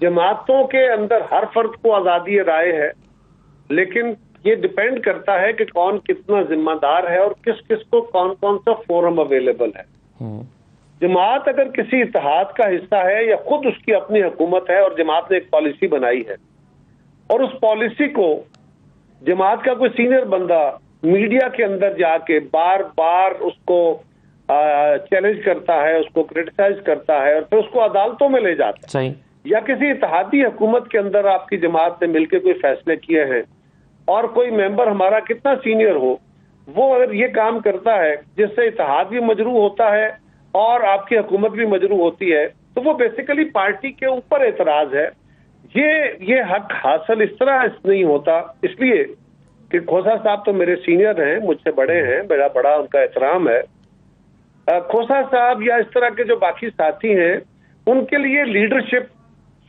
جماعتوں کے اندر ہر فرد کو آزادی رائے ہے، لیکن یہ ڈپینڈ کرتا ہے کہ کون کتنا ذمہ دار ہے اور کس کس کو کون کون سا فورم اویلیبل ہے۔ جماعت اگر کسی اتحاد کا حصہ ہے یا خود اس کی اپنی حکومت ہے اور جماعت نے ایک پالیسی بنائی ہے اور اس پالیسی کو جماعت کا کوئی سینئر بندہ میڈیا کے اندر جا کے بار بار اس کو چیلنج کرتا ہے، اس کو کرٹیسائز کرتا ہے اور پھر اس کو عدالتوں میں لے جاتا ہے، صحیح، یا کسی اتحادی حکومت کے اندر آپ کی جماعت نے مل کے کوئی فیصلے کیے ہیں اور کوئی ممبر ہمارا کتنا سینئر ہو وہ اگر یہ کام کرتا ہے جس سے اتحاد بھی مجروح ہوتا ہے اور آپ کی حکومت بھی مجروح ہوتی ہے، تو وہ بیسیکلی پارٹی کے اوپر اعتراض ہے۔ یہ حق حاصل اس طرح نہیں ہوتا، اس لیے کہ کھوسا صاحب تو میرے سینئر ہیں، مجھ سے بڑے ہیں، میرا بڑا ان کا احترام ہے۔ کھوسا صاحب یا اس طرح کے جو باقی ساتھی ہیں ان کے لیے لیڈرشپ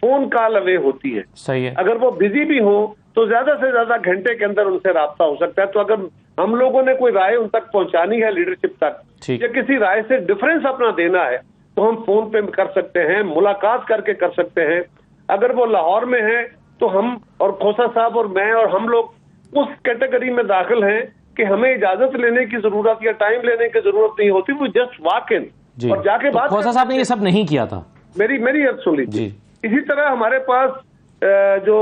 فون کال اوے ہوتی ہے، صحیح ہے، اگر وہ بزی بھی ہوں تو زیادہ سے زیادہ گھنٹے کے اندر ان سے رابطہ ہو سکتا ہے۔ تو اگر ہم لوگوں نے کوئی رائے ان تک پہنچانی ہے لیڈرشپ تک یا کسی رائے سے ڈفرینس اپنا دینا ہے تو ہم فون پہ کر سکتے ہیں، ملاقات کر کے کر سکتے ہیں۔ اگر وہ لاہور میں ہیں تو ہم اور کھوسا صاحب اور میں اور ہم لوگ اس کیٹیگری میں داخل ہیں کہ ہمیں اجازت لینے کی ضرورت یا ٹائم لینے کی ضرورت نہیں ہوتی، وہ جسٹ واک ان اور جا کے بات۔ کھوسا صاحب نے یہ سب نہیں کیا تھا، میری عرض سن لیجیے۔ اسی طرح ہمارے پاس جو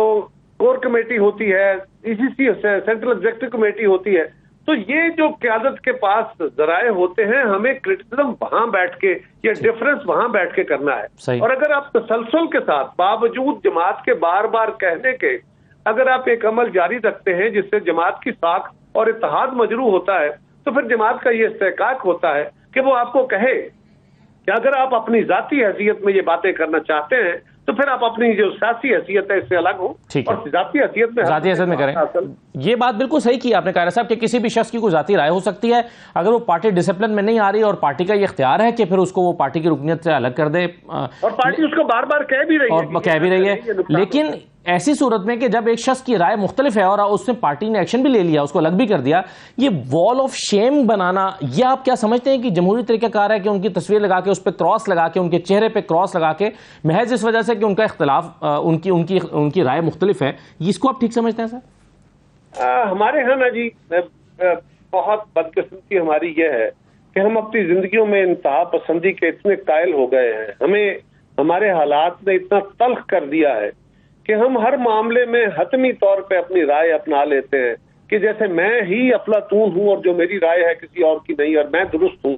کور کمیٹی ہوتی ہے، ECC سینٹرل ایگزیکٹو کمیٹی ہوتی ہے، تو یہ جو قیادت کے پاس ذرائع ہوتے ہیں ہمیں کرٹیسزم وہاں بیٹھ کے یا ڈیفرنس وہاں بیٹھ کے کرنا ہے۔ اور اگر آپ تسلسل کے ساتھ باوجود جماعت کے بار بار کہنے کے اگر آپ ایک عمل جاری رکھتے ہیں جس سے جماعت کی ساکھ اور اتحاد مجروح ہوتا ہے تو پھر جماعت کا یہ استحقاق ہوتا ہے کہ وہ آپ کو کہے کہ اگر آپ اپنی ذاتی حیثیت میں یہ باتیں کرنا چاہتے ہیں تو پھر آپ اپنی جو سیاسی حیثیت ہے اس سے الگ ہوں اور ذاتی حیثیت میں کریں۔ یہ بات بالکل صحیح کی آپ نے قاہرہ صاحب کہ کسی بھی شخص کی کوئی ذاتی رائے ہو سکتی ہے، اگر وہ پارٹی ڈسپلن میں نہیں آ رہی اور پارٹی کا یہ اختیار ہے کہ پھر اس کو وہ پارٹی کی رکنیت سے الگ کر دے، اور پارٹی اس کو بار بار کہہ بھی رہی ہے، لیکن ایسی صورت میں کہ جب ایک شخص کی رائے مختلف ہے اور اس نے پارٹی نے ایکشن بھی لے لیا، اس کو الگ بھی کر دیا، یہ وال آف شیم بنانا، یہ آپ کیا سمجھتے ہیں کہ جمہوری طریقہ کار ہے کہ ان کی تصویر لگا کے اس پہ کراس لگا کے ان کے چہرے پہ کراس لگا کے محض اس وجہ سے کہ ان کا اختلاف ان کی رائے مختلف ہے، اس کو آپ ٹھیک سمجھتے ہیں سر؟ ہمارے ہاں نا جی بہت بدقسمتی ہماری یہ ہے کہ ہم اپنی زندگیوں میں انتہا پسندی کے اتنے قائل ہو گئے ہیں، ہمیں ہمارے حالات نے اتنا تلخ کر دیا ہے کہ ہم ہر معاملے میں حتمی طور پہ اپنی رائے اپنا لیتے ہیں کہ جیسے میں ہی افلاطون ہوں اور جو میری رائے ہے کسی اور کی نہیں اور میں درست ہوں،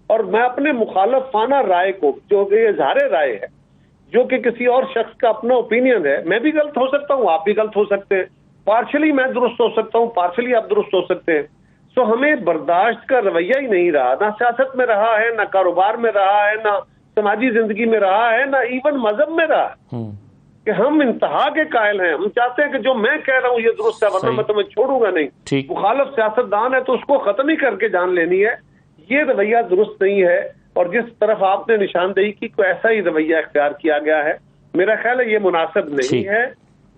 اور میں اپنے مخالفانہ رائے کو جو کہ اظہار رائے ہے جو کہ کسی اور شخص کا اپنا اوپینین ہے، میں بھی غلط ہو سکتا ہوں، آپ بھی غلط ہو سکتے ہیں، پارشلی میں درست ہو سکتا ہوں، پارشلی آپ درست ہو سکتے ہیں۔ سو ہمیں برداشت کا رویہ ہی نہیں رہا، نہ سیاست میں رہا ہے، نہ کاروبار میں رہا ہے، نہ سماجی زندگی میں رہا ہے، نہ ایون مذہب میں رہا ہے کہ ہم انتہا کے قائل ہیں۔ ہم چاہتے ہیں کہ جو میں کہہ رہا ہوں یہ درست ہے ورنہ میں تمہیں چھوڑوں گا نہیں۔ مخالف سیاستدان ہے تو اس کو ختم ہی کر کے جان لینی ہے، یہ رویہ درست نہیں ہے، اور جس طرف آپ نے نشاندہی کی کوئی ایسا ہی رویہ اختیار کیا گیا ہے، میرا خیال ہے یہ مناسب نہیں ہے۔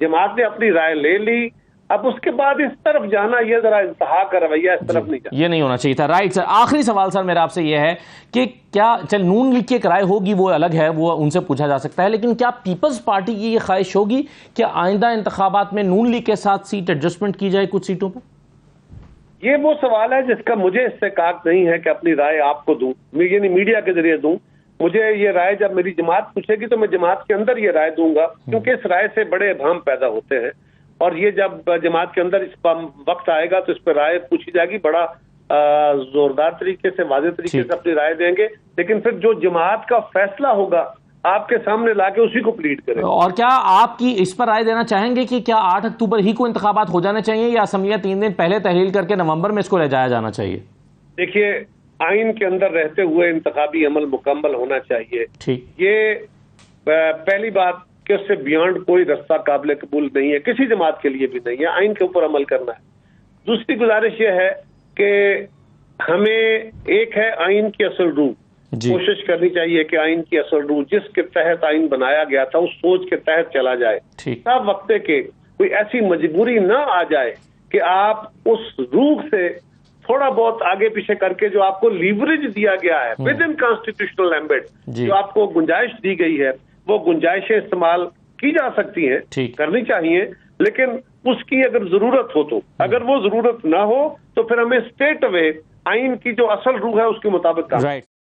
جماعت نے اپنی رائے لے لی، اب اس کے بعد اس طرف جانا یہ ذرا انتہا کا رویہ اس طرف نہیں جانا، یہ نہیں ہونا چاہیے تھا۔ رائٹ سر، آخری سوال سر میرا آپ سے یہ ہے کہ کیا چل نون لیگ کی ایک رائے ہوگی وہ الگ ہے، وہ ان سے پوچھا جا سکتا ہے، لیکن کیا پیپلز پارٹی کی یہ خواہش ہوگی کہ آئندہ انتخابات میں نون لیگ کے ساتھ سیٹ ایڈجسٹمنٹ کی جائے کچھ سیٹوں پر؟ یہ وہ سوال ہے جس کا مجھے استحقاق نہیں ہے کہ اپنی رائے آپ کو دوں، یعنی میڈیا کے ذریعے دوں۔ مجھے یہ رائے جب میری جماعت پوچھے گی تو میں جماعت کے اندر یہ رائے دوں گا، کیونکہ اس رائے سے بڑے ابہام پیدا ہوتے ہیں، اور یہ جب جماعت کے اندر اس وقت آئے گا تو اس پہ رائے پوچھی جائے گی، بڑا زوردار طریقے سے واضح طریقے سے اپنی رائے دیں گے، لیکن پھر جو جماعت کا فیصلہ ہوگا آپ کے سامنے لا کے اسی کو پلیڈ کریں۔ اور کیا آپ کی اس پر رائے دینا چاہیں گے کہ کیا 8 اکتوبر ہی کو انتخابات ہو جانے چاہیے یا اسمبلیاں 3 دن پہلے تحلیل کر کے نومبر میں اس کو لے جایا جانا چاہیے؟ دیکھیے، آئین کے اندر رہتے ہوئے انتخابی عمل مکمل ہونا چاہیے، یہ پہلی بات کہ اس سے بیانڈ کوئی رستہ قابل قبول نہیں ہے، کسی جماعت کے لیے بھی نہیں ہے، آئین کے اوپر عمل کرنا ہے۔ دوسری گزارش یہ ہے کہ ہمیں ایک ہے آئین کی اصل روح، کوشش کرنی چاہیے کہ آئین کی اصل روح جس کے تحت آئین بنایا گیا تھا اس سوچ کے تحت چلا جائے، تب وقت کے کوئی ایسی مجبوری نہ آ جائے کہ آپ اس روح سے تھوڑا بہت آگے پیچھے کر کے جو آپ کو لیوریج دیا گیا ہے ود ان کانسٹیٹیوشنل ایمبٹ، جو آپ کو گنجائش دی گئی ہے، وہ گنجائشیں استعمال کی جا سکتی ہیں، ٹھیک، کرنی چاہیے، لیکن اس کی اگر ضرورت ہو تو، اگر وہ ضرورت نہ ہو تو پھر ہمیں اسٹیٹ وے آئین کی جو اصل روح ہے اس کے مطابق کام